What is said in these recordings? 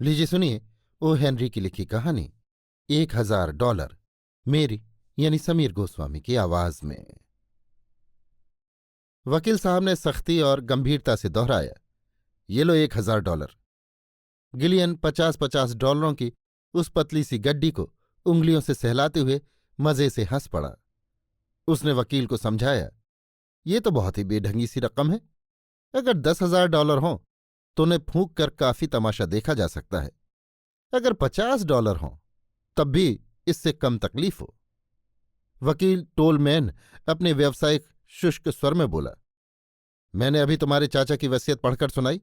लीजिए सुनिए O Henry की लिखी कहानी $1000 मेरी यानी समीर गोस्वामी की आवाज में। वकील साहब ने सख्ती और गंभीरता से दोहराया, ये लो $1000। गिलियन 50-50 डॉलरों की उस पतली सी गड्डी को उंगलियों से सहलाते हुए मजे से हंस पड़ा। उसने वकील को समझाया, ये तो बहुत ही बेढंगी सी रकम है। अगर $10,000 हों तो उन्हें फूंक कर काफी तमाशा देखा जा सकता है। अगर $50 हों तब भी इससे कम तकलीफ हो। वकील टोलमैन अपने व्यावसायिक शुष्क स्वर में बोला, मैंने अभी तुम्हारे चाचा की वसीयत पढ़कर सुनाई,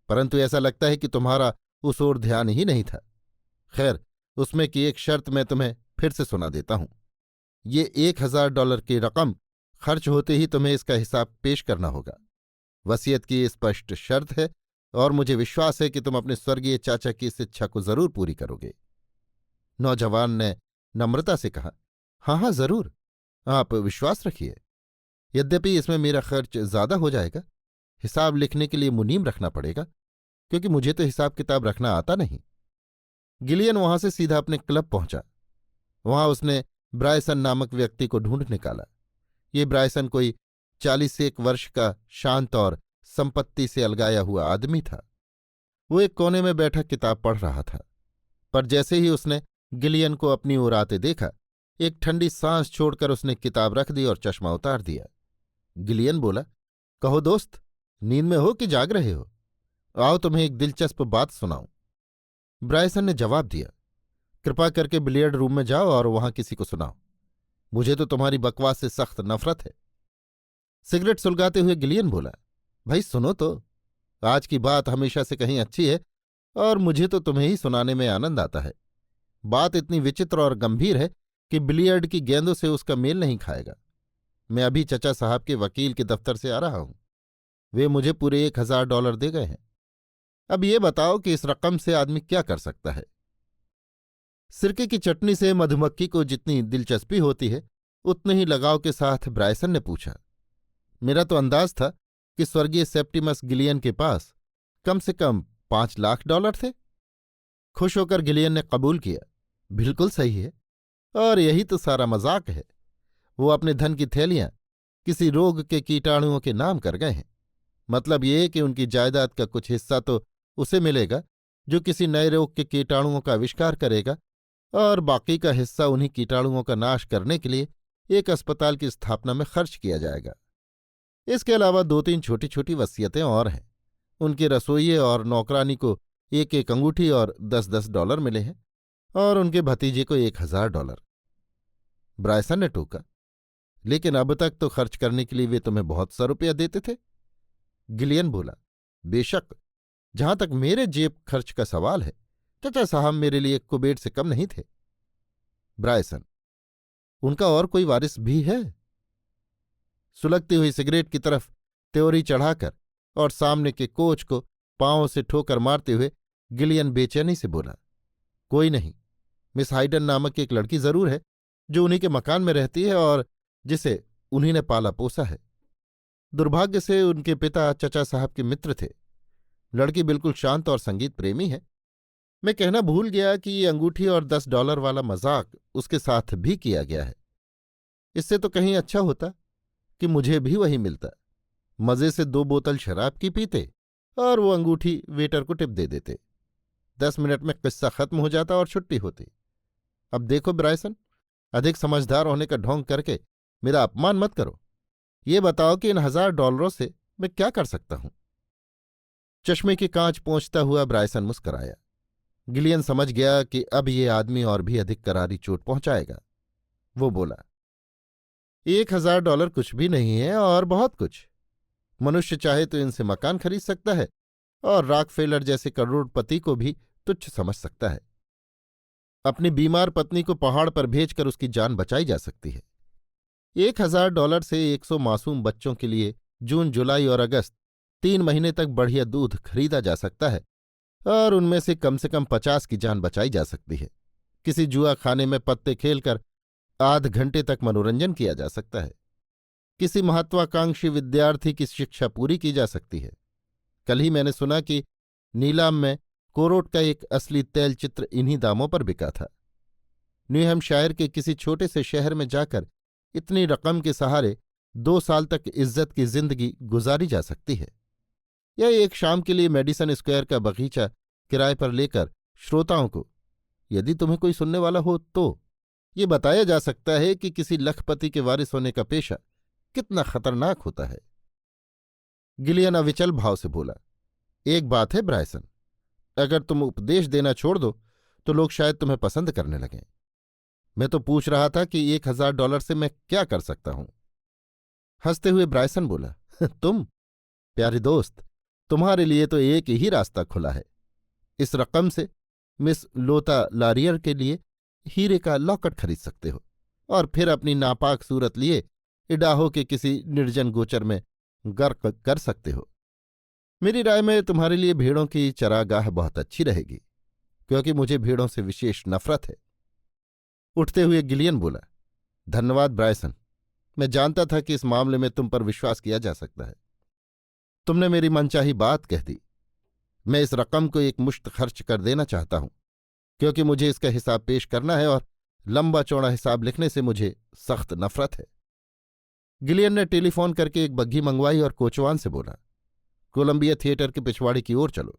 परंतु ऐसा लगता है कि तुम्हारा उस ओर ध्यान ही नहीं था। खैर, उसमें की एक शर्त मैं तुम्हें फिर से सुना देता हूं। ये $1000 की रकम खर्च होते ही तुम्हें इसका हिसाब पेश करना होगा। वसीयत की स्पष्ट शर्त है और मुझे विश्वास है कि तुम अपने स्वर्गीय चाचा की इस इच्छा को जरूर पूरी करोगे। नौजवान ने नम्रता से कहा, हाँ हाँ जरूर, आप विश्वास रखिए। यद्यपि इसमें मेरा खर्च ज्यादा हो जाएगा, हिसाब लिखने के लिए मुनीम रखना पड़ेगा, क्योंकि मुझे तो हिसाब किताब रखना आता नहीं। गिलियन वहां से सीधा अपने क्लब पहुंचा। वहां उसने ब्रायसन नामक व्यक्ति को ढूंढ निकाला। ये ब्रायसन कोई 41 वर्ष का शांत और संपत्ति से अलगाया हुआ आदमी था। वो एक कोने में बैठा किताब पढ़ रहा था, पर जैसे ही उसने गिलियन को अपनी ओर आते देखा, एक ठंडी सांस छोड़कर उसने किताब रख दी और चश्मा उतार दिया। गिलियन बोला, कहो दोस्त, नींद में हो कि जाग रहे हो? आओ तुम्हें एक दिलचस्प बात सुनाऊं। ब्रायसन ने जवाब दिया, कृपा करके बिलियर्ड रूम में जाओ और वहां किसी को सुनाओ। मुझे तो तुम्हारी बकवास से सख्त नफरत है। सिगरेट सुलगाते हुए गिलियन बोला, भाई सुनो तो, आज की बात हमेशा से कहीं अच्छी है और मुझे तो तुम्हें ही सुनाने में आनंद आता है। बात इतनी विचित्र और गंभीर है कि बिलियर्ड की गेंदों से उसका मेल नहीं खाएगा। मैं अभी चचा साहब के वकील के दफ्तर से आ रहा हूं। वे मुझे पूरे $1000 दे गए हैं। अब ये बताओ कि इस रकम से आदमी क्या कर सकता है? सिरके की चटनी से मधुमक्खी को जितनी दिलचस्पी होती है, उतने ही लगाव के साथ ब्रायसन ने पूछा, मेरा तो अंदाज था कि स्वर्गीय सेप्टिमस गिलियन के पास कम से कम $5 लाख थे। खुश होकर गिलियन ने कबूल किया, बिल्कुल सही है, और यही तो सारा मजाक है। वो अपने धन की थैलियां किसी रोग के कीटाणुओं के नाम कर गए हैं। मतलब ये कि उनकी जायदाद का कुछ हिस्सा तो उसे मिलेगा जो किसी नए रोग के कीटाणुओं का आविष्कार करेगा, और बाकी का हिस्सा उन्हीं कीटाणुओं का नाश करने के लिए एक अस्पताल की स्थापना में खर्च किया जाएगा। इसके अलावा 2-3 छोटी छोटी वसीयतें और हैं। उनके रसोइये और नौकरानी को 1-1 अंगूठी और $10-10 मिले हैं, और उनके भतीजे को $1000। ब्रायसन ने टोका, लेकिन अब तक तो खर्च करने के लिए वे तुम्हें बहुत सा रुपया देते थे। गिलियन बोला, बेशक, जहां तक मेरे जेब खर्च का सवाल है, चाचा साहब मेरे लिए कुबेर से कम नहीं थे। ब्रायसन, उनका और कोई वारिस भी है? सुलगती हुई सिगरेट की तरफ त्योरी चढ़ाकर और सामने के कोच को पांवों से ठोकर मारते हुए गिलियन बेचैनी से बोला, कोई नहीं। मिस हाइडन नामक एक लड़की जरूर है जो उन्हीं के मकान में रहती है और जिसे उन्हीं ने पाला पोसा है। दुर्भाग्य से उनके पिता चचा साहब के मित्र थे। लड़की बिल्कुल शांत और संगीत प्रेमी है। मैं कहना भूल गया कि ये अंगूठी और $10 वाला मजाक उसके साथ भी किया गया है। इससे तो कहीं अच्छा होता कि मुझे भी वही मिलता। मजे से 2 बोतल शराब की पीते और वो अंगूठी वेटर को टिप दे देते। 10 मिनट में किस्सा खत्म हो जाता और छुट्टी होती। अब देखो ब्रायसन, अधिक समझदार होने का ढोंग करके मेरा अपमान मत करो। ये बताओ कि इन $1000 से मैं क्या कर सकता हूं? चश्मे की कांच पोंछता हुआ ब्रायसन मुस्कराया। गिलियन समझ गया कि अब ये आदमी और भी अधिक करारी चोट पहुंचाएगा। वो बोला, $1000 कुछ भी नहीं है, और बहुत कुछ। मनुष्य चाहे तो इनसे मकान खरीद सकता है और रॉकफेलर जैसे करोड़पति को भी तुच्छ समझ सकता है। अपनी बीमार पत्नी को पहाड़ पर भेजकर उसकी जान बचाई जा सकती है। $1000 से 100 मासूम बच्चों के लिए जून, जुलाई और अगस्त 3 महीने तक बढ़िया दूध खरीदा जा सकता है, और उनमें से कम 50 की जान बचाई जा सकती है। किसी जुआ खाने में पत्ते खेलकर आध घंटे तक मनोरंजन किया जा सकता है। किसी महत्वाकांक्षी विद्यार्थी की शिक्षा पूरी की जा सकती है। कल ही मैंने सुना कि नीलाम में कोरोट का एक असली तैल चित्र इन्हीं दामों पर बिका था। न्यू हैम्पशायर के किसी छोटे से शहर में जाकर इतनी रकम के सहारे 2 साल तक इज्जत की जिंदगी गुजारी जा सकती है। या एक शाम के लिए मेडिसन स्क्वायर का बगीचा किराए पर लेकर श्रोताओं को, यदि तुम्हें कोई सुनने वाला हो तो, ये बताया जा सकता है कि किसी लखपति के वारिस होने का पेशा कितना खतरनाक होता है। गिलियन अविचल भाव से बोला, एक बात है ब्रायसन, अगर तुम उपदेश देना छोड़ दो तो लोग शायद तुम्हें पसंद करने लगें। मैं तो पूछ रहा था कि $1000 से मैं क्या कर सकता हूं। हंसते हुए ब्रायसन बोला, तुम प्यारे दोस्त, तुम्हारे लिए तो एक ही रास्ता खुला है। इस रकम से मिस लोता लारियर के लिए हीरे का लॉकेट खरीद सकते हो और फिर अपनी नापाक सूरत लिए इडाहो के किसी निर्जन गोचर में गर्क कर सकते हो। मेरी राय में तुम्हारे लिए भेड़ों की चरागाह बहुत अच्छी रहेगी, क्योंकि मुझे भेड़ों से विशेष नफरत है। उठते हुए गिलियन बोला, धन्यवाद ब्रायसन, मैं जानता था कि इस मामले में तुम पर विश्वास किया जा सकता है। तुमने मेरी मनचाही बात कह दी। मैं इस रकम को एक मुश्त खर्च कर देना चाहता हूं, क्योंकि मुझे इसका हिसाब पेश करना है और लंबा चौड़ा हिसाब लिखने से मुझे सख्त नफरत है। गिलियन ने टेलीफोन करके एक बग्घी मंगवाई और कोचवान से बोला, कोलंबिया थिएटर के पिछवाड़े की ओर चलो।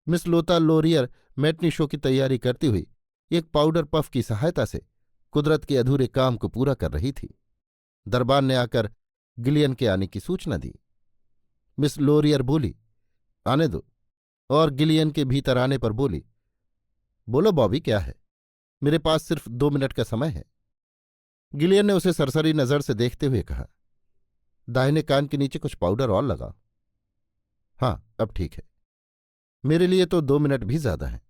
मिस लोता लोरियर मैटनी शो की तैयारी करती हुई एक पाउडर पफ की सहायता से कुदरत के अधूरे काम को पूरा कर रही थी। दरबान ने आकर गिलियन के आने की सूचना दी। मिस लोरियर बोली, आने दो, और गिलियन के भीतर आने पर बोली, बोलो बॉबी, क्या है? मेरे पास सिर्फ 2 मिनट का समय है। गिलियन ने उसे सरसरी नजर से देखते हुए कहा, दाहिने कान के नीचे कुछ पाउडर और लगाओ। हाँ, अब ठीक है। मेरे लिए तो 2 मिनट भी ज्यादा हैं।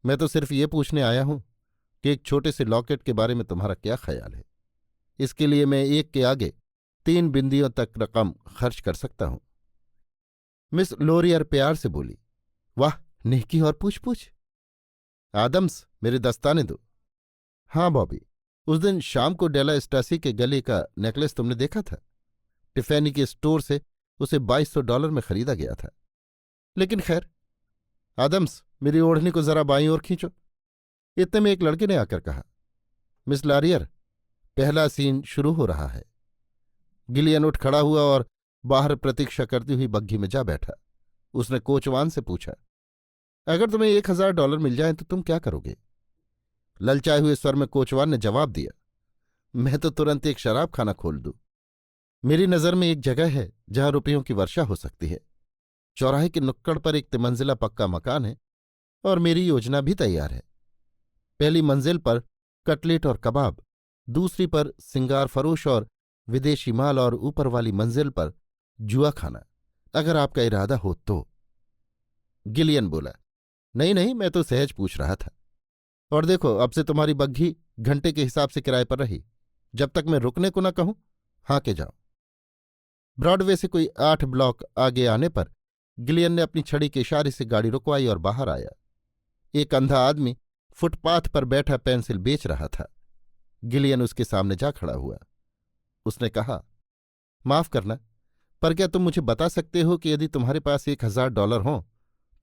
मैं तो सिर्फ ये पूछने आया हूं कि एक छोटे से लॉकेट के बारे में तुम्हारा क्या ख्याल है। इसके लिए मैं एक के आगे 3 बिंदियों तक रकम खर्च कर सकता हूं। मिस लोरियर प्यार से बोली, वाह, नेकी और पूछ पूछ। आदम्स, मेरे दस्ताने दो। हाँ बॉबी, उस दिन शाम को डेला स्टासी के गले का नेकलेस तुमने देखा था? टिफैनी के स्टोर से उसे $2200 में खरीदा गया था। लेकिन खैर। आदम्स, मेरी ओढ़नी को जरा बाईं ओर खींचो। इतने में एक लड़के ने आकर कहा, मिस लारियर, पहला सीन शुरू हो रहा है। गिलियन उठ खड़ा हुआ और बाहर प्रतीक्षा करती हुई बग्घी में जा बैठा। उसने कोचवान से पूछा, अगर तुम्हें $1000 मिल जाए तो तुम क्या करोगे? ललचाए हुए स्वर में कोचवान ने जवाब दिया, मैं तो तुरंत एक शराब खाना खोल दूं। मेरी नज़र में एक जगह है जहां रुपयों की वर्षा हो सकती है। चौराहे के नुक्कड़ पर एक 3 मंजिला पक्का मकान है और मेरी योजना भी तैयार है। पहली मंजिल पर कटलेट और कबाब, दूसरी पर सिंगार फरोश और विदेशी माल, और ऊपर वाली मंजिल पर जुआ खाना, अगर आपका इरादा हो तो। गिलियन बोला, नहीं नहीं, मैं तो सहज पूछ रहा था। और देखो, अब से तुम्हारी बग्घी घंटे के हिसाब से किराए पर रही। जब तक मैं रुकने को न कहूं, हाँ के जाओ। ब्रॉडवे से कोई 8 ब्लॉक आगे आने पर गिलियन ने अपनी छड़ी के इशारे से गाड़ी रुकवाई और बाहर आया। एक अंधा आदमी फुटपाथ पर बैठा पेंसिल बेच रहा था। गिलियन उसके सामने जा खड़ा हुआ। उसने कहा, माफ करना, पर क्या तुम मुझे बता सकते हो कि यदि तुम्हारे पास $1000 हों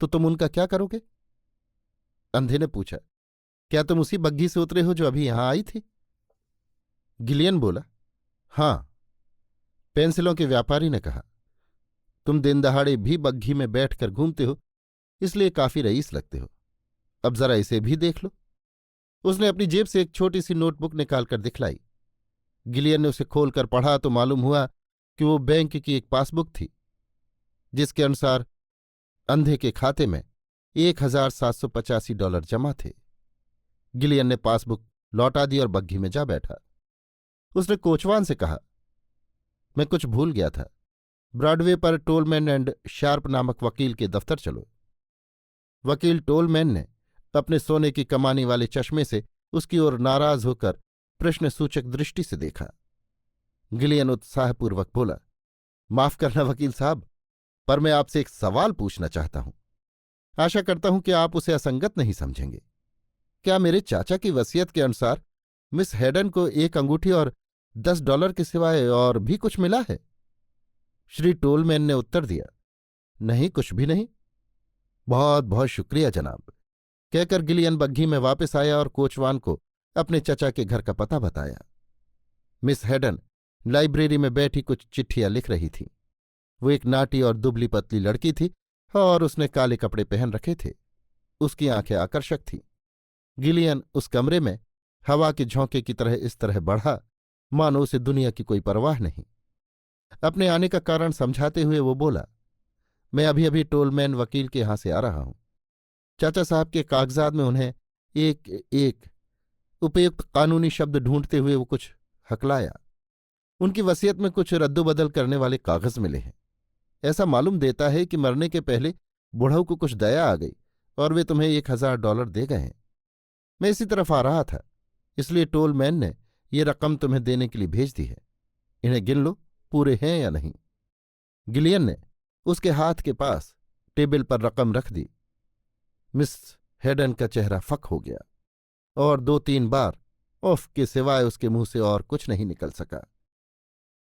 तो तुम उनका क्या करोगे? अंधे ने पूछा, क्या तुम उसी बग्घी से उतरे हो जो अभी यहां आई थी? गिलियन बोला, हां। पेंसिलों के व्यापारी ने कहा, तुम दिन दहाड़े भी बग्घी में बैठकर घूमते हो, इसलिए काफी रईस लगते हो। अब जरा इसे भी देख लो। उसने अपनी जेब से एक छोटी सी नोटबुक निकालकर दिखलाई। गिलियन ने उसे खोलकर पढ़ा तो मालूम हुआ कि वो बैंक की एक पासबुक थी, जिसके अनुसार अंधे के खाते में $1785 जमा थे। गिलियन ने पासबुक लौटा दी और बग्घी में जा बैठा। उसने कोचवान से कहा, मैं कुछ भूल गया था। ब्रॉडवे पर टोलमैन एंड शार्प नामक वकील के दफ्तर चलो। वकील टोलमैन ने अपने सोने की कमानी वाले चश्मे से उसकी ओर नाराज होकर प्रश्नसूचक दृष्टि से देखा। गिलियन उत्साहपूर्वक बोला, माफ करना वकील साहब, पर मैं आपसे एक सवाल पूछना चाहता हूं। आशा करता हूं कि आप उसे असंगत नहीं समझेंगे। क्या मेरे चाचा की वसीयत के अनुसार मिस हेडन को एक अंगूठी और $10 के सिवाय और भी कुछ मिला है? श्री टोलमैन ने उत्तर दिया, नहीं, कुछ भी नहीं। बहुत बहुत शुक्रिया जनाब, कहकर गिलियन बग्घी में वापस आया और कोचवान को अपने चचा के घर का पता बताया। मिस हेडन लाइब्रेरी में बैठी कुछ चिट्ठियां लिख रही थी। वो एक नाटी और दुबली पतली लड़की थी और उसने काले कपड़े पहन रखे थे। उसकी आंखें आकर्षक थीं। गिलियन उस कमरे में हवा के झोंके की तरह इस तरह बढ़ा मानो उसे दुनिया की कोई परवाह नहीं। अपने आने का कारण समझाते हुए वो बोला, मैं अभी अभी टोलमैन वकील के यहां से आ रहा हूं। चाचा साहब के कागजात में उन्हें एक एक उपयुक्त कानूनी शब्द ढूंढते हुए वो कुछ हकलाया। उनकी वसीयत में कुछ रद्दोबदल करने वाले कागज मिले हैं। ऐसा मालूम देता है कि मरने के पहले बुढ़ऊ को कुछ दया आ गई और वे तुम्हें $1000 दे गए हैं। मैं इसी तरफ आ रहा था, इसलिए टोलमैन ने ये रकम तुम्हें देने के लिए भेज दी है। इन्हें गिन लो, पूरे हैं या नहीं। गिलियन ने उसके हाथ के पास टेबल पर रकम रख दी। मिस हेडन का चेहरा फक हो गया और 2-3 बार उफ के सिवाय उसके मुंह से और कुछ नहीं निकल सका।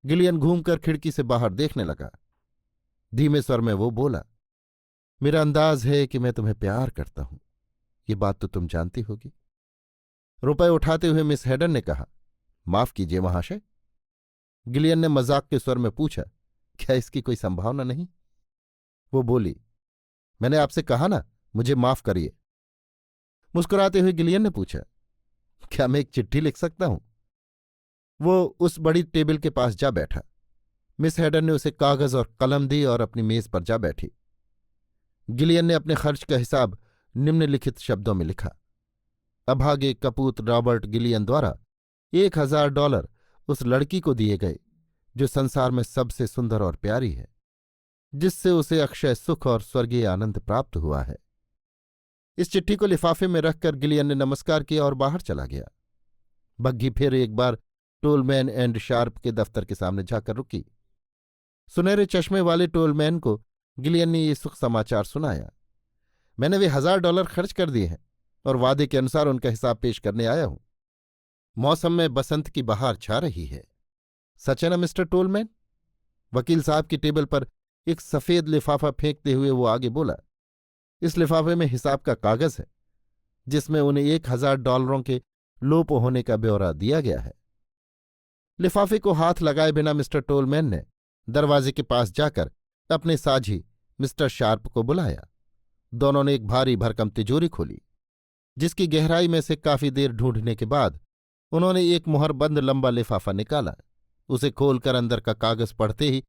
गिलियन घूमकर खिड़की से बाहर देखने लगा। धीमे स्वर में वो बोला, मेरा अंदाज है कि मैं तुम्हें प्यार करता हूं। ये बात तो तुम जानती होगी। रुपए उठाते हुए मिस हेडन ने कहा, माफ कीजिए महाशय। गिलियन ने मजाक के स्वर में पूछा, क्या इसकी कोई संभावना नहीं? वो बोली, मैंने आपसे कहा ना, मुझे माफ करिए। मुस्कुराते हुए गिलियन ने पूछा, क्या मैं एक चिट्ठी लिख सकता हूं? वो उस बड़ी टेबल के पास जा बैठा। मिस हेडन ने उसे कागज और कलम दी और अपनी मेज पर जा बैठी। गिलियन ने अपने खर्च का हिसाब निम्नलिखित शब्दों में लिखा। अभागे कपूत रॉबर्ट गिलियन द्वारा $1000 उस लड़की को दिए गए जो संसार में सबसे सुंदर और प्यारी है, जिससे उसे अक्षय सुख और स्वर्गीय आनंद प्राप्त हुआ है। इस चिट्ठी को लिफाफे में रखकर गिलियन ने नमस्कार किया और बाहर चला गया। बग्घी फिर एक बार टोलमैन एंड शार्प के दफ्तर के सामने जाकर रुकी। सुनहरे चश्मे वाले टोलमैन को गिलियन ने ये सुख समाचार सुनाया। मैंने वे $1000 खर्च कर दिए हैं और वादे के अनुसार उनका हिसाब पेश करने आया हूं। मौसम में बसंत की बहार छा रही है। सच है ना मिस्टर टोलमैन? वकील साहब की टेबल पर एक सफेद लिफाफा फेंकते हुए वो आगे बोला, इस लिफाफे में हिसाब का कागज है जिसमें उन्हें $1000 के लोप होने का ब्यौरा दिया गया है। लिफाफे को हाथ लगाए बिना मिस्टर टोलमैन ने दरवाजे के पास जाकर अपने साझी मिस्टर शार्प को बुलाया। दोनों ने एक भारी भरकम तिजोरी खोली, जिसकी गहराई में से काफी देर ढूंढने के बाद उन्होंने एक मुहरबंद लंबा लिफाफा निकाला। उसे खोलकर अंदर का कागज पढ़ते ही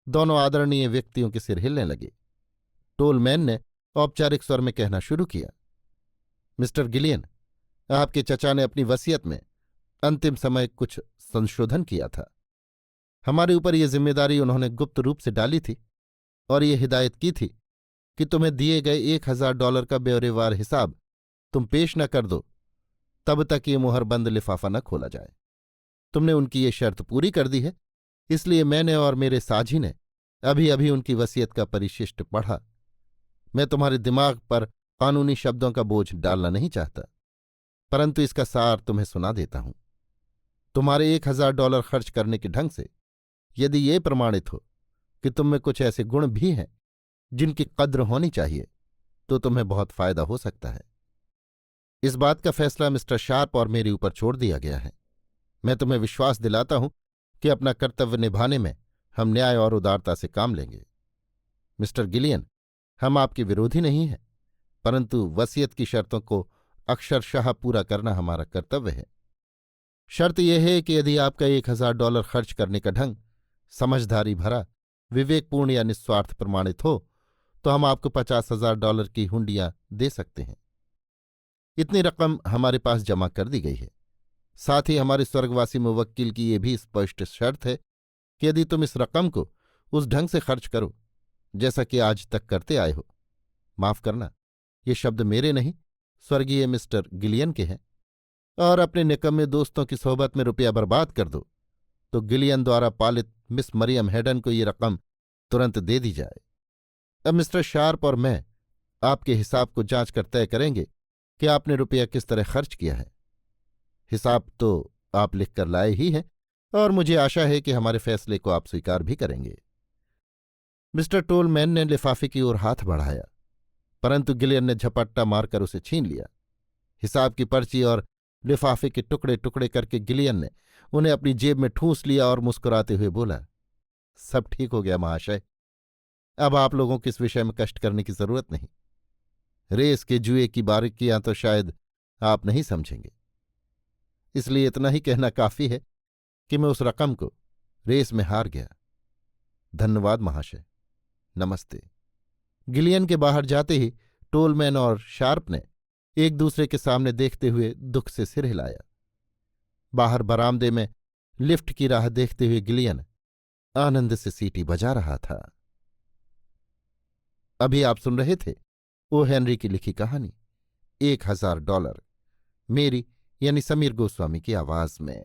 दोनों आदरणीय व्यक्तियों के सिर हिलने लगे। टोलमैन ने औपचारिक स्वर में कहना शुरू किया, मिस्टर गिलियन, आपके चचा ने अपनी वसीयत में अंतिम समय कुछ संशोधन किया था। हमारे ऊपर ये जिम्मेदारी उन्होंने गुप्त रूप से डाली थी और ये हिदायत की थी कि तुम्हें दिए गए $1000 का ब्यौरेवार हिसाब तुम पेश न कर दो तब तक ये मुहरबंद लिफाफा न खोला जाए। तुमने उनकी ये शर्त पूरी कर दी है, इसलिए मैंने और मेरे साझी ने अभी अभी उनकी वसीयत का परिशिष्ट पढ़ा। मैं तुम्हारे दिमाग पर कानूनी शब्दों का बोझ डालना नहीं चाहता, परंतु इसका सार तुम्हें सुना देता हूं। तुम्हारे $1000 खर्च करने के ढंग से यदि ये प्रमाणित हो कि तुम में कुछ ऐसे गुण भी हैं जिनकी कद्र होनी चाहिए, तो तुम्हें बहुत फायदा हो सकता है। इस बात का फैसला मिस्टर शार्प और मेरे ऊपर छोड़ दिया गया है। मैं तुम्हें विश्वास दिलाता हूं कि अपना कर्तव्य निभाने में हम न्याय और उदारता से काम लेंगे। मिस्टर गिलियन, हम आपके विरोधी नहीं हैं, परंतु वसीयत की शर्तों को अक्षरशः पूरा करना हमारा कर्तव्य है। शर्त यह है कि यदि आपका $1000 खर्च करने का ढंग समझदारी भरा, विवेकपूर्ण या निस्वार्थ प्रमाणित हो तो हम आपको $50,000 की हुंडियां दे सकते हैं। इतनी रकम हमारे पास जमा कर दी गई है। साथ ही हमारे स्वर्गवासी मुवक्किल की ये भी स्पष्ट शर्त है कि यदि तुम इस रकम को उस ढंग से खर्च करो जैसा कि आज तक करते आए हो, माफ करना, ये शब्द मेरे नहीं स्वर्गीय मिस्टर गिलियन के हैं, और अपने निकम्मे दोस्तों की सोहबत में रुपया बर्बाद कर दो तो गिलियन द्वारा पालित मिस मरियम हेडन को ये रकम तुरंत दे दी जाए। अब मिस्टर शार्प और मैं आपके हिसाब को जांच कर तय करेंगे कि आपने रुपया किस तरह खर्च किया है। हिसाब तो आप लिख कर लाए ही हैं और मुझे आशा है कि हमारे फैसले को आप स्वीकार भी करेंगे। मिस्टर टोलमैन ने लिफाफे की ओर हाथ बढ़ाया। परंतु गिलियन ने झपट्टा मारकर उसे छीन लिया। हिसाब की पर्ची और लिफाफे के टुकड़े टुकड़े करके गिलियन ने उन्हें अपनी जेब में ठूंस लिया और मुस्कुराते हुए बोला, सब ठीक हो गया महाशय। अब आप लोगों को इस विषय में कष्ट करने की जरूरत नहीं। रेस के जुए की बारीकियां तो शायद आप नहीं समझेंगे, इसलिए इतना ही कहना काफी है कि मैं उस रकम को रेस में हार गया। धन्यवाद महाशय, नमस्ते। गिलियन के बाहर जाते ही टोलमैन और शार्प ने एक दूसरे के सामने देखते हुए दुख से सिर हिलाया। बाहर बरामदे में लिफ्ट की राह देखते हुए गिलियन आनंद से सीटी बजा रहा था। अभी आप सुन रहे थे ओ हेनरी की लिखी कहानी $1000, मेरी यानी समीर गोस्वामी की आवाज में।